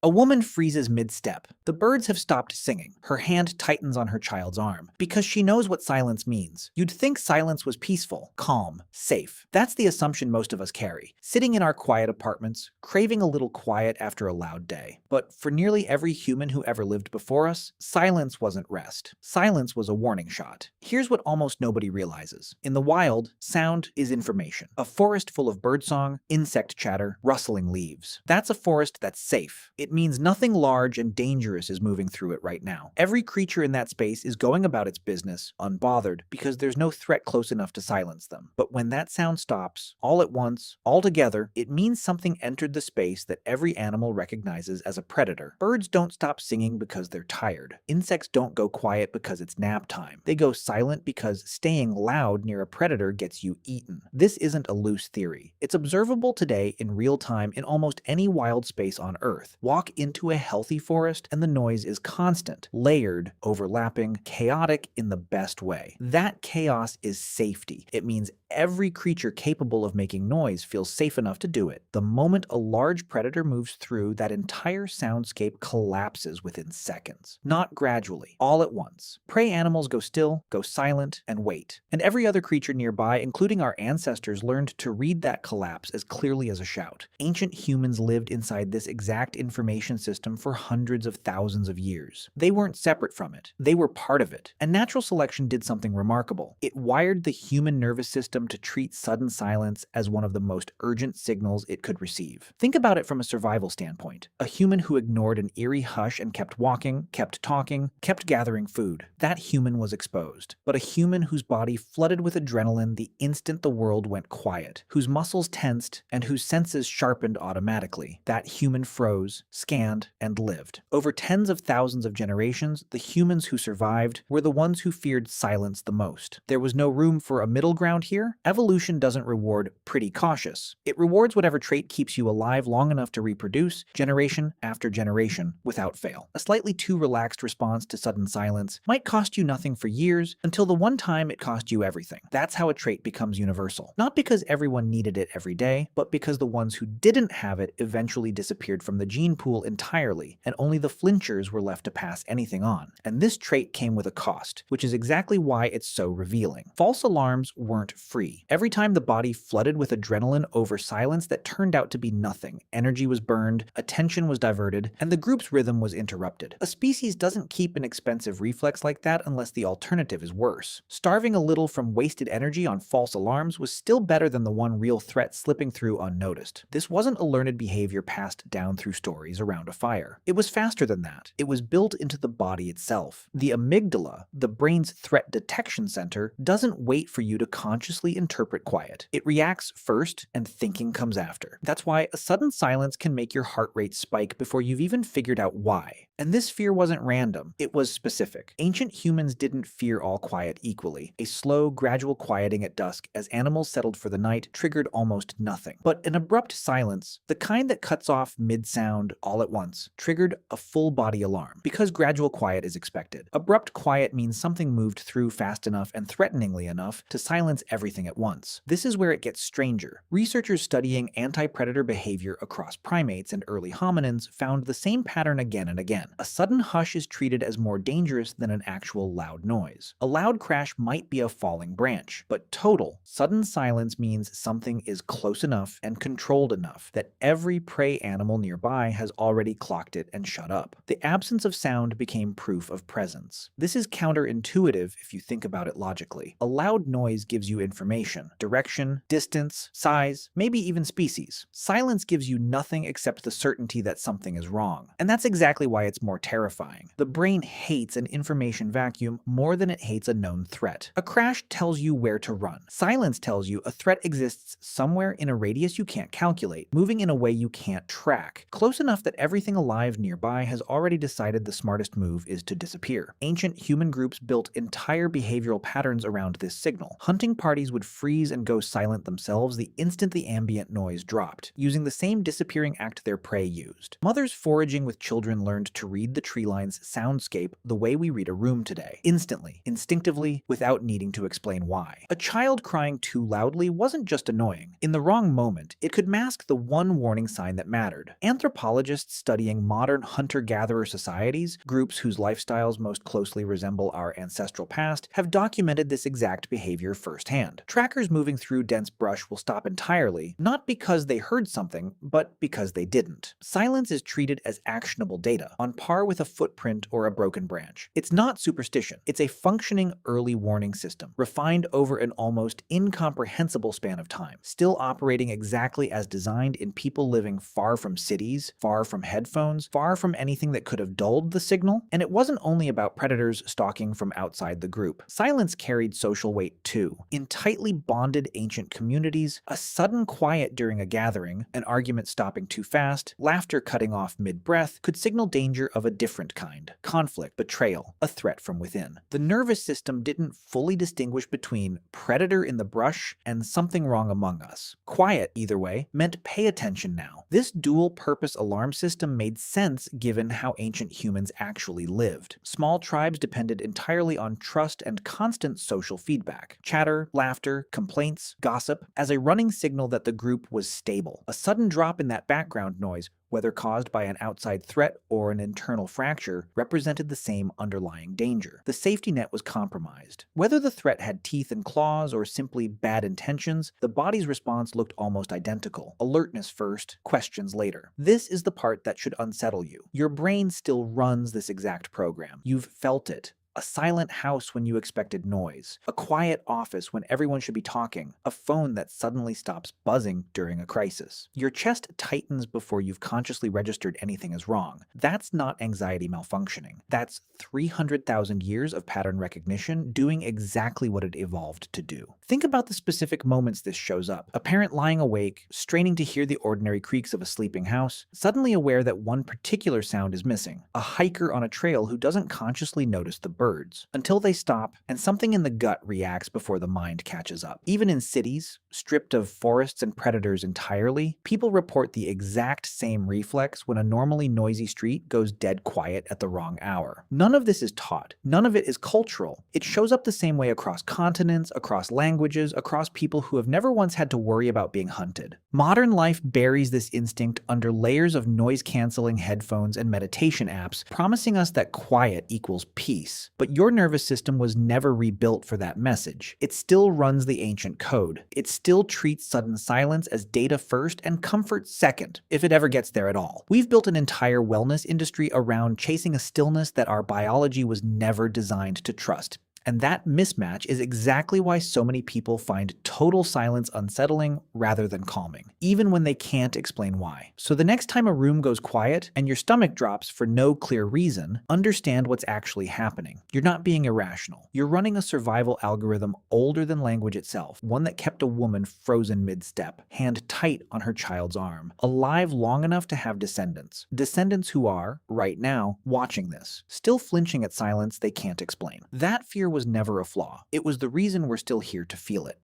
A woman freezes mid-step. The birds have stopped singing. Her hand tightens on her child's arm because she knows what silence means. You'd think silence was peaceful, calm, safe. That's the assumption most of us carry, sitting in our quiet apartments, craving a little quiet after a loud day. But for nearly every human who ever lived before us, silence wasn't rest. Silence was a warning shot. Here's what almost nobody realizes. In the wild, sound is information. A forest full of birdsong, insect chatter, rustling leaves. That's a forest that's safe. It means nothing large and dangerous is moving through it right now. Every creature in that space is going about its business, unbothered, because there's no threat close enough to silence them. But when that sound stops, all at once, all together, it means something entered the space that every animal recognizes as a predator. Birds don't stop singing because they're tired. Insects don't go quiet because it's nap time. They go silent because staying loud near a predator gets you eaten. This isn't a loose theory. It's observable today in real time in almost any wild space on Earth. Walk into a healthy forest and the noise is constant, layered, overlapping, chaotic in the best way. That chaos is safety. It means every creature capable of making noise feels safe enough to do it. The moment a large predator moves through, that entire soundscape collapses within seconds. Not gradually, all at once. Prey animals go still, go silent, and wait. And every other creature nearby, including our ancestors, learned to read that collapse as clearly as a shout. Ancient humans lived inside this exact information system for hundreds of thousands of years. They weren't separate from it. They were part of it. And natural selection did something remarkable. It wired the human nervous system to treat sudden silence as one of the most urgent signals it could receive. Think about it from a survival standpoint. A human who ignored an eerie hush and kept walking, kept talking, kept gathering food. That human was exposed. But a human whose body flooded with adrenaline the instant the world went quiet, whose muscles tensed, and whose senses sharpened automatically. That human froze, scanned, and lived. Over tens of thousands of generations, the humans who survived were the ones who feared silence the most. There was no room for a middle ground here. Evolution doesn't reward pretty cautious. It rewards whatever trait keeps you alive long enough to reproduce, generation after generation, without fail. A slightly too relaxed response to sudden silence might cost you nothing for years, until the one time it cost you everything. That's how a trait becomes universal. Not because everyone needed it every day, but because the ones who didn't have it eventually disappeared from the gene pool entirely, and only the flinchers were left to pass anything on. And this trait came with a cost, which is exactly why it's so revealing. False alarms weren't free. Every time the body flooded with adrenaline over silence that turned out to be nothing, energy was burned, attention was diverted, and the group's rhythm was interrupted. A species doesn't keep an expensive reflex like that unless the alternative is worse. Starving a little from wasted energy on false alarms was still better than the one real threat slipping through unnoticed. This wasn't a learned behavior passed down through stories around a fire. It was faster than that. It was built into the body itself. The amygdala, the brain's threat detection center, doesn't wait for you to consciously interpret quiet. It reacts first, and thinking comes after. That's why a sudden silence can make your heart rate spike before you've even figured out why. And this fear wasn't random, it was specific. Ancient humans didn't fear all quiet equally. A slow, gradual quieting at dusk as animals settled for the night triggered almost nothing. But an abrupt silence, the kind that cuts off mid-sound all at once, triggered a full-body alarm, because gradual quiet is expected. Abrupt quiet means something moved through fast enough and threateningly enough to silence everything at once. This is where it gets stranger. Researchers studying anti-predator behavior across primates and early hominins found the same pattern again and again. A sudden hush is treated as more dangerous than an actual loud noise. A loud crash might be a falling branch, but total, sudden silence means something is close enough and controlled enough that every prey animal nearby has already clocked it and shut up. The absence of sound became proof of presence. This is counterintuitive if you think about it logically. A loud noise gives you information, direction, distance, size, maybe even species. Silence gives you nothing except the certainty that something is wrong. And that's exactly why it's more terrifying. The brain hates an information vacuum more than it hates a known threat. A crash tells you where to run. Silence tells you a threat exists somewhere in a radius you can't calculate, moving in a way you can't track, close enough that everything alive nearby has already decided the smartest move is to disappear. Ancient human groups built entire behavioral patterns around this signal. Hunting parties would freeze and go silent themselves the instant the ambient noise dropped, using the same disappearing act their prey used. Mothers foraging with children learned to read the tree line's soundscape the way we read a room today, instantly, instinctively, without needing to explain why. A child crying too loudly wasn't just annoying. In the wrong moment, it could mask the one warning sign that mattered. Anthropologists biologists studying modern hunter-gatherer societies, groups whose lifestyles most closely resemble our ancestral past, have documented this exact behavior firsthand. Trackers moving through dense brush will stop entirely, not because they heard something, but because they didn't. Silence is treated as actionable data, on par with a footprint or a broken branch. It's not superstition. It's a functioning early warning system, refined over an almost incomprehensible span of time, still operating exactly as designed in people living far from cities, far from headphones, far from anything that could have dulled the signal. And it wasn't only about predators stalking from outside the group. Silence carried social weight too. In tightly bonded ancient communities, a sudden quiet during a gathering, an argument stopping too fast, laughter cutting off mid-breath, could signal danger of a different kind: conflict, betrayal, a threat from within. The nervous system didn't fully distinguish between predator in the brush and something wrong among us. Quiet, either way, meant pay attention now. This dual-purpose alarm system made sense given how ancient humans actually lived. Small tribes depended entirely on trust and constant social feedback. Chatter, laughter, complaints, gossip, as a running signal that the group was stable. A sudden drop in that background noise, whether caused by an outside threat or an internal fracture, represented the same underlying danger. The safety net was compromised. Whether the threat had teeth and claws or simply bad intentions, the body's response looked almost identical. Alertness first, questions later. This is the part that should unsettle you. Your brain still runs this exact program. You've felt it. A silent house when you expected noise, a quiet office when everyone should be talking, a phone that suddenly stops buzzing during a crisis. Your chest tightens before you've consciously registered anything is wrong. That's not anxiety malfunctioning. That's 300,000 years of pattern recognition doing exactly what it evolved to do. Think about the specific moments this shows up. A parent lying awake, straining to hear the ordinary creaks of a sleeping house, suddenly aware that one particular sound is missing. A hiker on a trail who doesn't consciously notice the birds, until they stop and something in the gut reacts before the mind catches up. Even in cities, stripped of forests and predators entirely, people report the exact same reflex when a normally noisy street goes dead quiet at the wrong hour. None of this is taught. None of it is cultural. It shows up the same way across continents, across languages, across people who have never once had to worry about being hunted. Modern life buries this instinct under layers of noise-canceling headphones and meditation apps, promising us that quiet equals peace. But your nervous system was never rebuilt for that message. It still runs the ancient code. It still treats sudden silence as data first and comfort second, if it ever gets there at all. We've built an entire wellness industry around chasing a stillness that our biology was never designed to trust. And that mismatch is exactly why so many people find total silence unsettling rather than calming, even when they can't explain why. So the next time a room goes quiet and your stomach drops for no clear reason, understand what's actually happening. You're not being irrational. You're running a survival algorithm older than language itself, one that kept a woman frozen mid-step, hand tight on her child's arm, alive long enough to have descendants. Descendants who are, right now, watching this, still flinching at silence they can't explain. That fear was never a flaw. It was the reason we're still here to feel it.